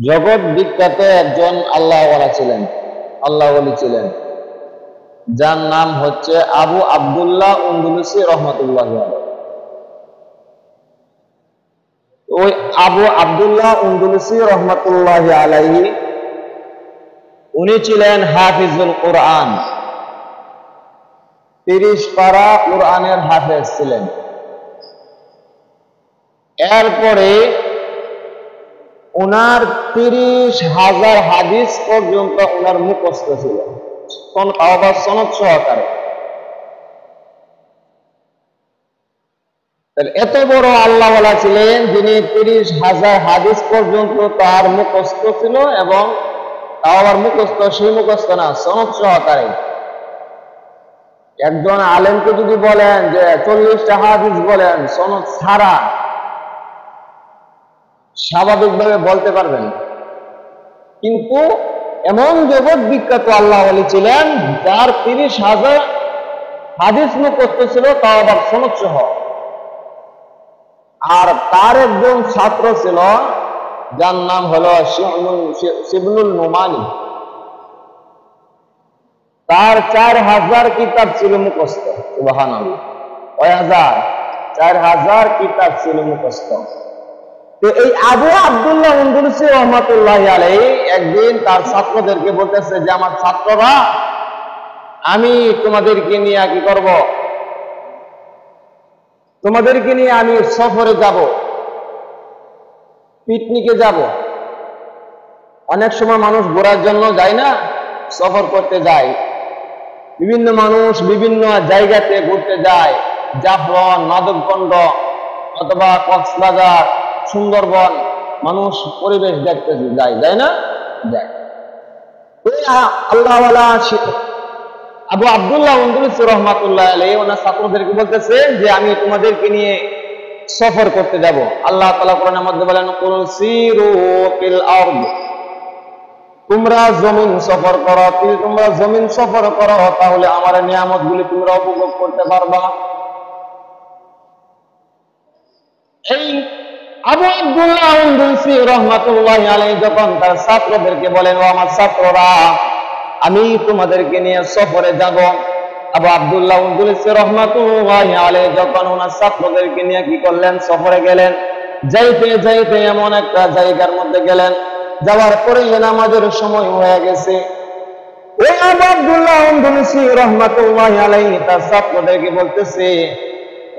জগৎ বিখ্যাত একজন আল্লাহওয়ালা ছিলেন, আল্লাহ ওলি ছিলেন, যার নাম হচ্ছে আবু আবদুল্লাহ আন্দলুসি রহমতুল্লাহ আলাইহি। ওই আবু আবদুল্লাহ আন্দলুসি রহমতুল্লাহ আলাইহি উনি ছিলেন হাফিজুল কোরআন, 30 পারা কোরআনের হাফেজ ছিলেন। এরপরে ওনার 30,000 হাদিস পর্যন্ত ওনার মুখস্থ ছিল, সনদ সহকারে। এত বড় আল্লাহওয়ালা ছিলেন যিনি 30,000 হাদিস পর্যন্ত তার মুখস্থ ছিল, এবং তাও আবার মুখস্থ, সেই মুখস্থ না, সনদ সহকারে। একজন আলেমকে যদি বলেন যে 40টা হাদিস বলেন সনদ ছাড়া, স্বাভাবিকভাবে বলতে পারবেন, কিন্তু এমন জগৎ বিখ্যাত আল্লাহ ওলি ছিলেন যার 30,000 হাদিস মুখস্থ ছিল, তাও আবার সনদ সহ। আর তার একজন ছাত্র ছিল যার নাম হলো শিবনুল নোমানি। তার 4,000 কিতাব ছিল মুখস্থ। সুবহানাল্লাহ, 4,000 কিতাব ছিল মুখস্থ। তো এই আবু আবদুল্লাহ আন্দলুসি রহমাতুল্লাহি আলাইহি একদিন তার ছাত্রদেরকে বলতেছে যে, আমার ছাত্ররা, আমি তোমাদেরকে নিয়ে কি করব, তোমাদেরকে নিয়ে আমি সফরে যাব, পিকনিকে যাব। অনেক সময় মানুষ ঘোরার জন্য যায় না, সফর করতে যায়। বিভিন্ন মানুষ বিভিন্ন জায়গাতে ঘুরতে যায়, জাফলং, মাধবকুণ্ড অথবা কক্সবাজার, সুন্দরবন, মানুষ পরিবেশ দেখতে যায়, যায় না? যায়। আল্লাহওয়ালা আবু আবদুল্লাহ আন্দলুসি রহমাতুল্লাহ আলাইহি ওনার ছাত্রদেরকে বলতেছে যে, আমি তোমাদেরকে নিয়ে সফর করতে যাব। আল্লাহ তাআলা কোরআনের মধ্যে বলেন, কুল সিরু ফিল আরদ, তোমরা জমিন সফর করো, তোমরা জমিন সফর করো, তাহলে আমার নিয়ামতগুলি তোমরা উপভোগ করতে পারবা। এই আবু আবদুল্লাহ আন্দলুসি রহমাতুল্লাহি আলাইহি যখন তার ছাত্রদেরকে বলেন, ও আমার ছাত্ররা, আমি তোমাদেরকে নিয়ে সফরে যাব। আবু আবদুল্লাহ আন্দলুসি রহমাতুল্লাহি আলাইহি যখন ওনার ছাত্রদেরকে নিয়ে কি করলেন, সফরে গেলেন। যাইতে যাইতে এমন একটা জায়গার মধ্যে গেলেন, যাওয়ার পরে নামাজের সময় হয়ে গেছে। ওই আবু আবদুল্লাহ আন্দলুসি রহমাতুল্লাহি আলাইহি তার ছাত্রদেরকে বলতেছে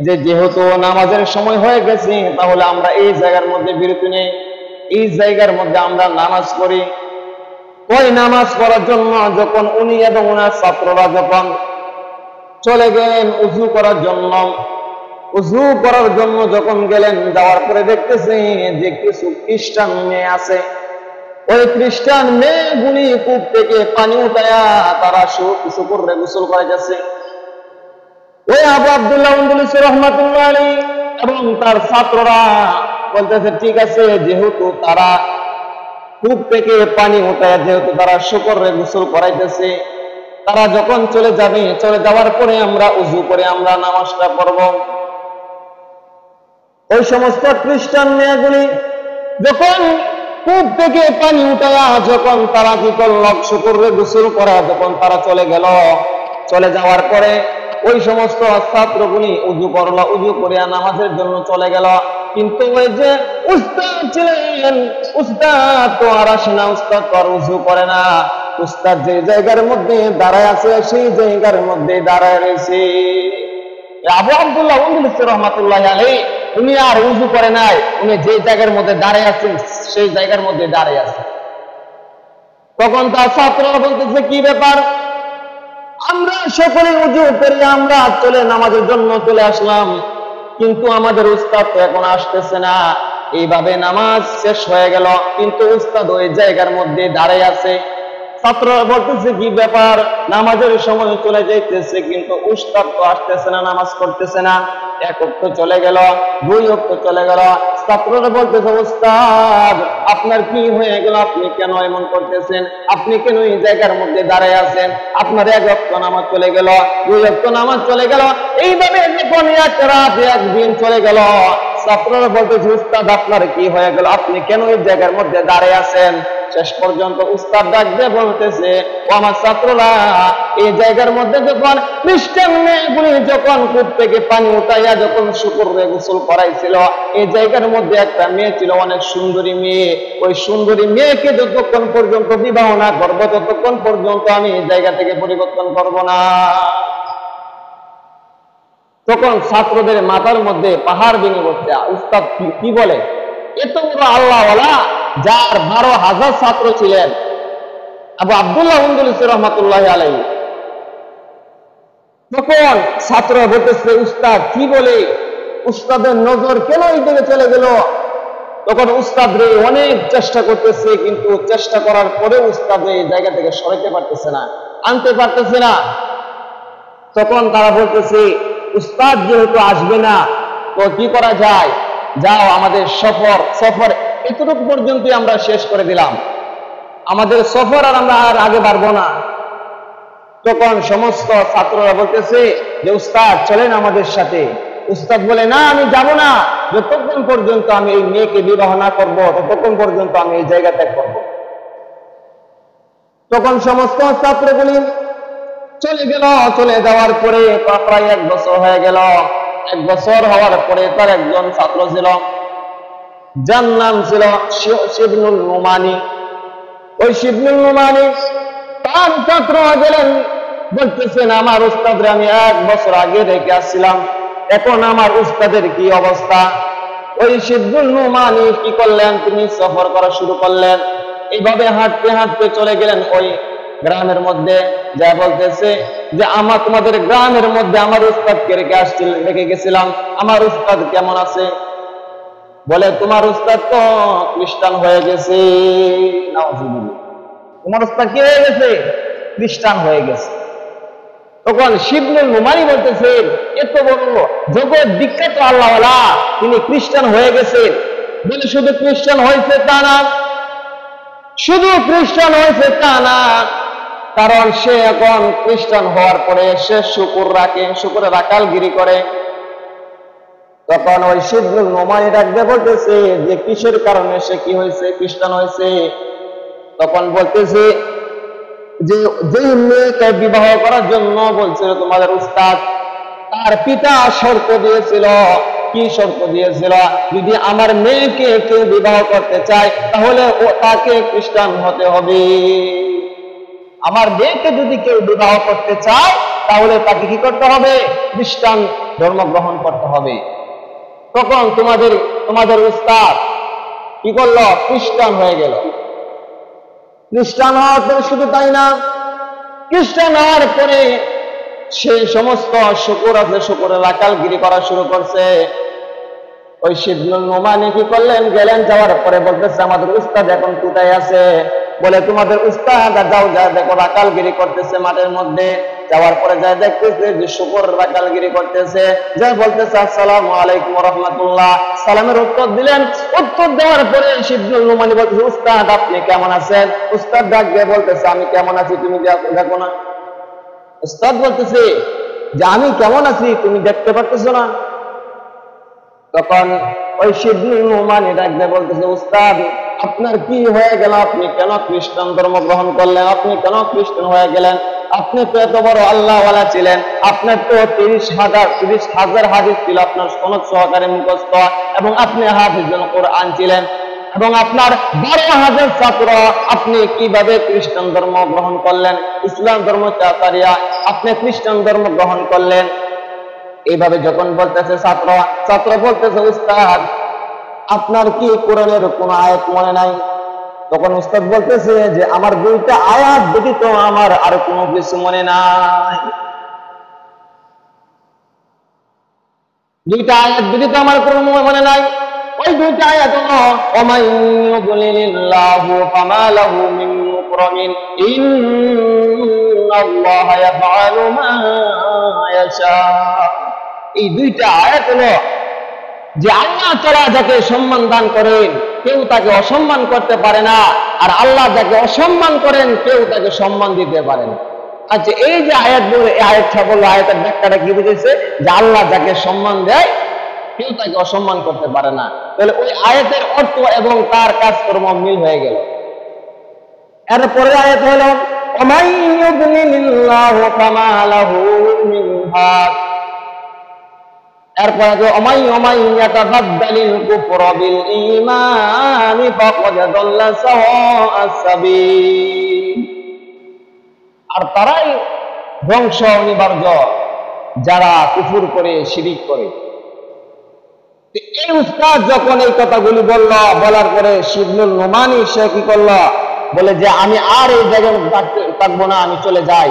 যে, যেহেতু নামাজের সময় হয়ে গেছে, তাহলে আমরা এই জায়গার মধ্যে বিরতি নেই, এই জায়গার মধ্যে আমরা নামাজ পড়ি। ওই নামাজ পড়ার জন্য যখন উনি এবং ওনার ছাত্ররা যখন চলে গেলেন উযু করার জন্য, উযু করার জন্য যখন গেলেন, যাওয়ার পরে দেখতেছে যে কিছু খ্রিস্টান মেয়ে আছে। ওই খ্রিস্টান মেয়েগুলি কূপ থেকে পানি উঠায়া তারা শুকরে গোসল করে গেছে। ওই আবু আবদুল্লাহ আন্দলুসি রহমাতুল্লাহ আলাইহি এবং তার ছাত্ররা বলতেছে, ঠিক আছে, যেহেতু তারা কূপ থেকে পানি উঠায়, যেহেতু তারা শুকরে গোসল করাইতেছে, তারা যখন চলে যাবে, চলে যাওয়ার পরে আমরা উযু করে আমরা নামাজটা পড়ব। ওই সমস্ত খ্রিস্টান মেয়েগুলি যখন কূপ থেকে পানি উঠায়া যখন তারা কি করল, শুকরে গোসল করা, যখন তারা চলে গেল, চলে যাওয়ার পরে ওই সমস্ত ছাত্রগুলি উযু করলো, উযু করিয়া নামাজের জন্য চলে গেল। কিন্তু ওই যে উস্তাদ ছিলেন, উস্তাদ তো আর আসে না, উস্তাদ তো আর উযু করে না। উস্তাদ যে জায়গার মধ্যে দাঁড়ায় আছে, সেই জায়গার মধ্যে দাঁড়ায় রয়েছে। আবু আবদুল্লাহ আন্দলুসি রহমাতুল্লাহি আলাইহি উনি আর উযু করে নাই, উনি যে জায়গার মধ্যে দাঁড়ায় আছেন সেই জায়গার মধ্যে দাঁড়ায় আছে। তখন তার ছাত্ররা বলতেছে, কি ব্যাপার, আমরা সকলে উযু করে আমরা চলে নামাজের জন্য চলে আসলাম, কিন্তু আমাদের উস্তাদ তো এখন আসতেছে না। এইভাবে নামাজ শেষ হয়ে গেল, কিন্তু উস্তাদ ওই জায়গার মধ্যে দাঁড়ায় আছে। ছাত্ররা বলতেছে, কি ব্যাপার, নামাজের সময় চলে যাইতেছে কিন্তু উস্তাদ তো আসতেছে না, নামাজ পড়তেছে না। 1 ওয়াক্ত চলে গেল, 2 ওয়াক্ত চলে গেল। ছাত্ররা বলতেছে, উস্তাদ আপনার কি হয়ে গেল, আপনি কেন এমন করতেছেন, আপনি কেন এই জায়গার মধ্যে দাঁড়ায় আছেন, আপনার 1 ওয়াক্ত নামাজ চলে গেল, 2 ওয়াক্ত নামাজ চলে গেল। এইভাবে যখন 1 রাত 1 দিন চলে গেল, ছাত্ররা বলতেছে উস্তাদ আপনার কি হয়ে গেল, আপনি কেন এই জায়গার মধ্যে দাঁড়িয়ে আছেন? শেষ পর্যন্ত উস্তাদ ডাক দিয়ে বলতেছে, ও আমার ছাত্ররা, এই জায়গার মধ্যে যখন খ্রিস্টান মেয়েগুলি যখন কূপ থেকে পানি উঠাইয়া যখন শুকরে গোসল করাইছিল, এই জায়গার মধ্যে একটা মেয়ে ছিল, অনেক সুন্দরী মেয়ে। ওই সুন্দরী মেয়েকে যতক্ষণ পর্যন্ত বিবাহ না করবো ততক্ষণ পর্যন্ত আমি এই জায়গা থেকে পরিবর্তন করব না। তখন ছাত্রদের মাথার মধ্যে পাহাড় ভেঙে পড়ছে। উস্তাদ কি বলে? এত বড় আল্লাহওয়ালা, যার 12,000 ছাত্র ছিলেন, আবু আব্দুল্লাহ উনদুলুসি রহমাতুল্লাহ আলাইহি। তখন ছাত্ররা বলতেছে, উস্তাদ কি বলে? উস্তাদের নজর কেন এই দিকে চলে গেল? তখন উস্তাদ রে অনেক চেষ্টা করতেছে, কিন্তু চেষ্টা করার পরে উস্তাদ এই জায়গা থেকে সরাইতে পারতেছে না, আনতে পারতেছে না। তখন তারা বলতেছে, উস্তাদ যেহেতু আসবে না, তো কি করা যায়? যাও, আমাদের সফর এতটুকু পর্যন্ত আমরা শেষ করে দিলাম, আমাদের সফর আর আমরা আর আগে বাড়বো না। তখন সমস্ত ছাত্ররা বলতেছে যে উস্তাদ চলেন আমাদের সাথে। উস্তাদ বলে, না, আমি যাব না, যতক্ষণ পর্যন্ত আমি এই মেয়েকে বিবাহ না করবো ততক্ষণ পর্যন্ত আমি এই জায়গা ত্যাগ করব। তখন সমস্ত ছাত্রগুলি চলে গেল। চলে যাওয়ার পরে প্রায় 1 বছর হয়ে গেল। 1 বছর হওয়ার পরে তার একজন ছাত্র ছিল, যার নাম ছিল শিবনুল নুমানি। ওই শিবনুল নুমানি তার ছাত্র গেলেন, বলতেছেন, আমার উস্তাদরে আমি 1 বছর আগে রেখে আসছিলাম, এখন আমার উস্তাদের কি অবস্থা? ওই শিবনুল নুমানি কি করলেন? তিনি সফর করা শুরু করলেন। এইভাবে হাঁটতে হাঁটতে চলে গেলেন ওই গ্রামের মধ্যে। যা বলতেছে যে তোমাদের গ্রামের মধ্যে আমার উস্তাদকে রেখে গেছিলাম, আমার উস্তাদ কেমন আছে? বলে, তোমার উস্তাদ তো খ্রিস্টান হয়ে গেছে। নাউজুবিল্লাহ, তোমার উস্তাদ কি হয়ে গেছে? খ্রিস্টান হয়ে গেছে। তখন শিবনুল নুমানি বলতেছে, এত বড় জগৎ বিখ্যাত আল্লাহওয়ালা, তিনি খ্রিস্টান হয়ে গেছেন। বলে, শুধু খ্রিস্টান হয়েছে তা না, শুধু খ্রিস্টান হয়েছে তা না, কারণ সে এখন খ্রিস্টান হওয়ার পরে সে শুকুরের আকালগিরি করে। তখন ওই শিবনুল নুমানি ডাকতে বলতেছে যে কিসের কারণে সে কি হয়েছে, খ্রিস্টান হয়েছে? তখন বলতেছে যে মেয়েকে বিবাহ করার জন্য বলছিল তোমাদের উস্তাদ, তার পিতা শর্ত দিয়েছিল। কি শর্ত দিয়েছিল? যদি আমার মেয়েকে কেউ বিবাহ করতে চায় তাহলে তাকে খ্রিস্টান হতে হবে। আমার মেয়েকে যদি কেউ বিবাহ করতে চায় তাহলে তাকে কি করতে হবে? খ্রিস্টান ধর্ম গ্রহণ করতে হবে। তখন তোমাদের উস্তাদ কি করলো? খ্রিস্টান হয়ে গেল। খ্রিস্টান হওয়ার পরে শুধু তাই না, খ্রিস্টান হওয়ার পরে সে সমস্ত শুকুর আছে, শুকুরের আকালগিরি করা শুরু করছে। ওই শিবনুল নুমানি কি করলেন? গেলেন, যাওয়ার পরে বলতেছে, আমাদের উস্তাদ এখন কোথায় আছে? বলে, তোমাদের উস্তাদ যাও, যা দেখো আকালগিরি করতেছে মাঠের মধ্যে। যাওয়ার পরে যা দেখতেছে যে শুকুরের আকালগিরি করতেছে। যা বলতেছে, আসসালামু আলাইকুম ওয়া রাহমাতুল্লাহ। সালামের উত্তর দিলেন। উত্তর দেওয়ার পরে শিবনুল নুমানি বলতেছে, উস্তাদ আপনি কেমন আছেন? উস্তাদ ডাক দিয়ে বলতেছে, আমি কেমন আছি তুমি দেখো না। উস্তাদ বলতেছে যে আমি কেমন আছি তুমি দেখতে পারতেছো না? তখন ওই শিবনুল নুমানি ডাক দিয়ে বলতেছে, উস্তাদ আপনার কি হয়ে গেল? আপনি কেন খ্রিস্টান ধর্ম গ্রহণ করলেন? আপনি কেন খ্রিস্টান হয়ে গেলেন? আপনি তো এত বড় আল্লাহওয়ালা ছিলেন, আপনার তো 30,000 হাদিস ছিল আপনার সনদ সহকারে মুখস্থ, এবং আপনি হাফিজুল কোরআন ছিলেন, এবং আপনার 12,000 ছাত্র, আপনি কিভাবে খ্রিস্টান ধর্ম গ্রহণ করলেন? ইসলাম ধর্ম ছাড়িয়া আপনি খ্রিস্টান ধর্ম গ্রহণ করলেন। এইভাবে যখন বলতেছে ছাত্র বলতেছে, উস্তাদ আপনার কি কোরআনের কোন আয়াত মনে নাই? তখন উস্তাদ বলতেছে যে আমার 2টা আয়াত ব্যতীত আমার আর কোনো কিছু মনে নাই। 2টা আয়াত ব্যতীত আমার কোনো মনে নাই। ওই 2টা আয়াত হলো, ওমাই ইউদ্লিলিল্লাহু ফামা লাহু মিন মুকরামিন ইন্নাল্লাহা ইয়াফআলু মা ইয়াশা। এই 2টা আয়াত হলো যে আল্লাহ তাআলা যাকে সম্মান দান করেন কেউ তাকে অসম্মান করতে পারে না, আর আল্লাহ যাকে অসম্মান করেন কেউ তাকে সম্মান দিতে পারে না। আচ্ছা, এই যে আয়াত বলে, এই আয়াতটা বললো, আয়াতের ব্যাখ্যাটা কি বুঝেছে? যে আল্লাহ যাকে সম্মান দেয় কেউ তাকে অসম্মান করতে পারে না। তাহলে ওই আয়াতের অর্থ এবং তার কাজকর্ম মিল হয়ে গেল। এরপরে আয়াত হলো ওমাই ইউদ্লিলিল্লাহু ফামা লাহু মিন হাদ। এরপরে ওমাই ইয়াতাবাদদালিল কুফরা বিল ঈমানি ফাকাদ দাল্লা সাওয়া'আস সাবিল। আর তারাই ধ্বংস অনিবার্য যারা কুফর করে, শিরিক করে। এই উস্তাদ যখন এই কথাগুলি বলার পরে শিবনুল নোমানী সে কি করলো, বলে যে আমি আর এই জায়গায় থাকবো না, আমি চলে যাই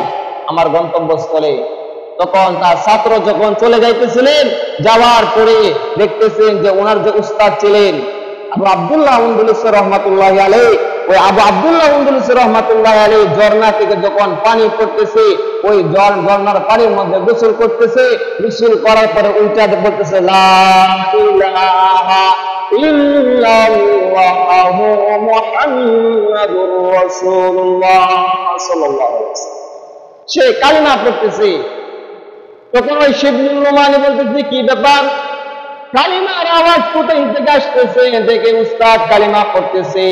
আমার গন্তব্যস্থলে। তখন তার ছাত্র যখন চলে যাইতেছিলেন, যাওয়ার পরে দেখতেছেন যে ওনার যে উস্তাদ ছিলেন আবু আব্দুল্লাহ উনদুলুসি রাহমাতুল্লাহি আলাইহি, ওই আবু আব্দুল্লাহ উনদুলুসি রাহমাতুল্লাহি আলাইহি ঝর্ণা থেকে যখন পানি পড়তেছে, ওই ঝর্ণার পানির মধ্যে গোসল করতেছে। গোসল করার পরে উল্টা বলতেছে লা ইলাহা ইল্লাল্লাহু মুহাম্মাদুর রাসূলুল্লাহ সাল্লাল্লাহু আলাইহি ওয়াসাল্লাম। সে কালিমা পড়তেছে। তখন ওই শিবনুল নোমানী বলতেছে কি ব্যাপার, কালিমার আওয়াজ কোথায় থেকে আসতেছে, দেখে উস্তাদ কালিমা পড়তেছে।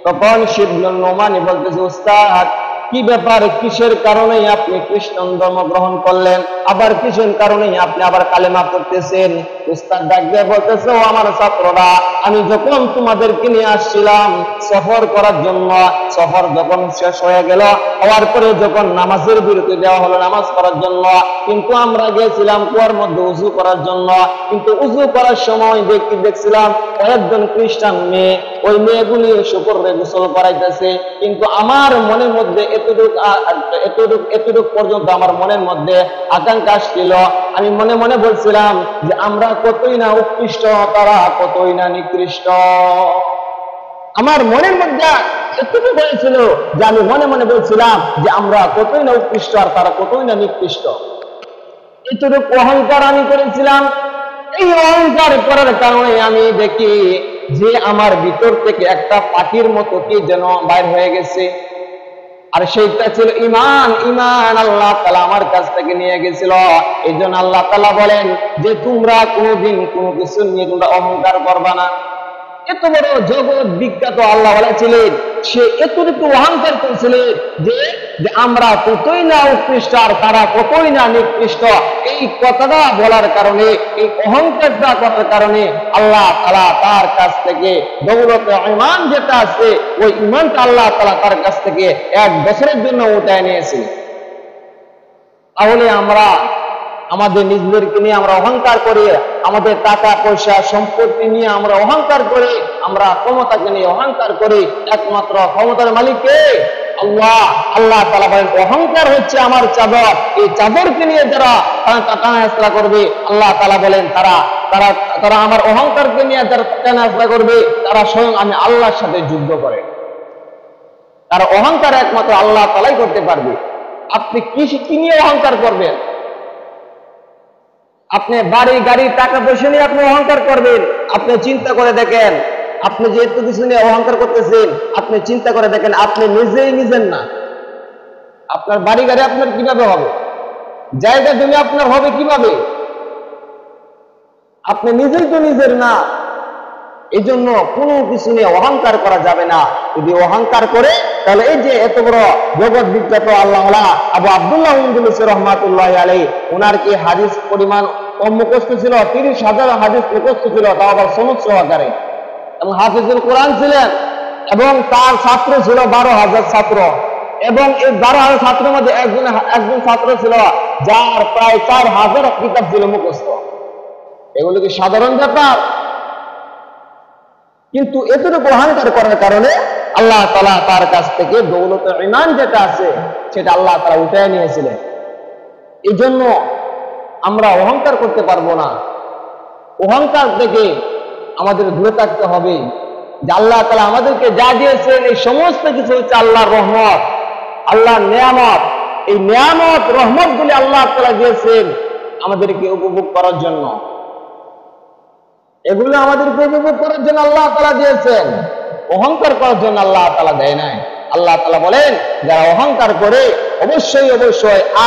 তখন শিবনুল নোমানী বলতেছে উস্তাদ কি ব্যাপার, কিসের কারণে আপনি কৃষ্ণ ধর্ম গ্রহণ করলেন, আবার কিসের কারণে আপনি আবার কালেমা পড়তেছেন? উস্তাদ ডাক দিয়ে বলতেছে ও আমার ছাত্ররা, আমি যখন তোমাদেরকে নিয়ে আসছিলাম সফর করার জন্য, সফর যখন শেষ হয়ে গেল, হওয়ার পরে যখন নামাজের বিরতি দেওয়া হলো নামাজ পড়ার জন্য, কিন্তু আমরা গিয়েছিলাম কুয়ার মধ্যে উজু করার জন্য। কিন্তু উজু করার সময় দেখছিলাম কয়েকজন খ্রিস্টান মেয়ে, ওই মেয়েগুলি শুকরে গোসল করাইতেছে। কিন্তু আমার মনের মধ্যে এতটুক পর্যন্ত আমার মনের মধ্যে আকাঙ্ক্ষা ছিল, আমি মনে মনে বলছিলাম যে আমরা কতই না উৎকৃষ্ট, তারা কতই না নিকৃষ্ট। আমার মনের মধ্যে এতটুকু হয়েছিল যে আমি মনে মনে বলছিলাম যে আমরা কতই না উৎকৃষ্ট আর তারা কতই না নিকৃষ্ট। এতটুকু অহংকার আমি করেছিলাম। এই অহংকার করার কারণে আমি দেখি যে আমার ভিতর থেকে একটা পাখির মতো কি যেন বাইর হয়ে গেছে। আর সেইটা ছিল ইমান। ইমান আল্লাহ তাআলা আমার কাছ থেকে নিয়ে গেছিল। এই জন্য আল্লাহ তাআলা বলেন যে তোমরা কোনোদিন কোনো কিছু নিয়ে তোমরা অহংকার করবা না। এত বড় জগৎ বিখ্যাত আল্লাহওয়ালা ছিলেন, সে এতটুকু অহংকার করেছিলেন যে আমরা কতই না উৎকৃষ্ট আর তারা কতই না নিকৃষ্ট। এই কথাটা বলার কারণে, এই অহংকারটা করার কারণে আল্লাহ তাআলা তার কাছ থেকে দৌলতে ঈমান যেটা আছে, ওই ঈমানটা আল্লাহ তাআলা তার কাছ থেকে 1 বছরের জন্য উঠায় নিয়েছিলেন। তাহলে আমরা আমাদের নিজেদেরকে নিয়ে আমরা অহংকার করি, আমাদের টাকা পয়সা সম্পত্তি নিয়ে আমরা অহংকার করি, আমরা ক্ষমতাকে নিয়ে অহংকার করি। একমাত্র ক্ষমতার মালিক কে? আল্লাহ। আল্লাহ তাআলা বলেন অহংকার হচ্ছে আমার চাদর, এই চাদরকে নিয়ে যারা টানাহেঁচড়া করবে, আল্লাহ তাআলা বলেন তারা আমার অহংকারকে নিয়ে যারা টানাহেঁচড়া করবে, তারা স্বয়ং আমি আল্লাহর সাথে যুদ্ধ করে। তারা অহংকার একমাত্র আল্লাহ তাআলাই করতে পারবে। আপনি কি নিয়ে অহংকার করবেন? আপনি বাড়ি গাড়ি টাকা পয়সা নিয়ে আপনি অহংকার করবেন? আপনি চিন্তা করে দেখেন, আপনি যে এত কিছু নিয়ে অহংকার করতেছেন, আপনি চিন্তা করে দেখেন আপনি নিজেই নিজের না। আপনার বাড়ি গাড়ি আপনার কিভাবে হবে? জায়গা জমি আপনার হবে কিভাবে? আপনি নিজেই তো নিজের না। এই জন্য কোনো কিছু নিয়ে অহংকার করা যাবে না। যদি অহংকার করে তাহলে এই যে এত বড় জগৎ বিখ্যাত আল্লাহওয়ালা আবু আব্দুল্লাহ উনদুলুসি রাহমাতুল্লাহি আলাইহি, ওনার কি হাদিস পরিমাণ কম মুখস্থ ছিল? 30,000 হাদিস মুখস্থ ছিল, তাও আবার সনদ সহকারে। এবং হাফিজুল কোরআন ছিলেন, এবং তার ছাত্র ছিল 12,000 ছাত্র। এবং এই 12,000 ছাত্রের মধ্যে একজন ছাত্র ছিল যার প্রায় 4,000 কিতাব ছিল মুখস্থ। এগুলো কি সাধারণ ব্যাপার? কিন্তু এতটুকু অহংকার করার কারণে আল্লাহ তাআলা তার কাছ থেকে দৌলতে ঈমান যেটা আছে সেটা আল্লাহ তাআলা উঠায় নিয়েছিলেন। এই জন্য আমরা অহংকার করতে পারবো না। অহংকার থেকে আমাদের দূরে থাকতে হবে। যে আল্লাহ তাআলা আমাদেরকে যা দিয়েছেন এই সমস্ত কিছু হচ্ছে আল্লাহর রহমত, আল্লাহর নিয়ামত। এই নিয়ামত রহমত গুলি আল্লাহ তাআলা দিয়েছেন আমাদেরকে উপভোগ করার জন্য। এগুলো আমাদেরকে উপভোগ করার জন্য আল্লাহ তাআলা দিয়েছেন, অহংকার করার জন্য আল্লাহ তাআলা দেয় নাই। আল্লাহ তাআলা বলেন যারা অহংকার করে অবশ্যই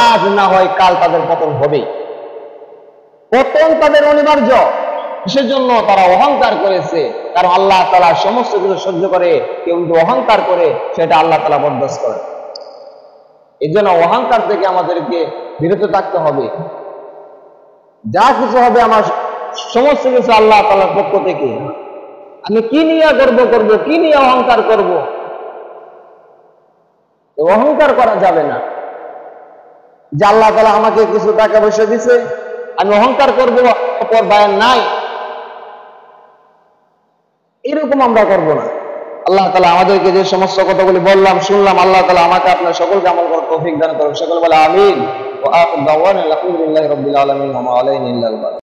আজ না হয় কাল তাদের পতন হবে। পতন তাদের অনিবার্য। কিসের জন্য তারা অহংকার করেছে? কারণ আল্লাহ তাআলা সমস্ত কিছু সহ্য করে, কেউ যদি অহংকার করে সেটা আল্লাহ তাআলা বরদাস্ত করে। এই জন্য অহংকার থেকে আমাদেরকে বিরত থাকতে হবে। যা কিছু হবে আমার সমস্ত কিছু আল্লাহ তাআলার পক্ষ থেকে। আমি কি নিয়ে গর্ব করব, কি নিয়ে অহংকার করব? অহংকার করা যাবে না। যে আল্লাহ তাআলা আমাকে কিছু টাকা পয়সা দিছে, আমি অহংকার করব অপর বায়ান নাই, এরকম আমরা করব না। আল্লাহ তাআলা আমাদেরকে যে সমস্ত কথাগুলি বললাম, শুনলাম, আল্লাহ তাআলা আমাকে আপনার সকলকে আমল করার তৌফিক দান করুন। সকল বলে আমিন। ওয়া আখিরু দাওয়ানা আলহামদুলিল্লাহি রাব্বিল আলামিন ওয়া মা আলাইনা ইল্লাল বালাগ।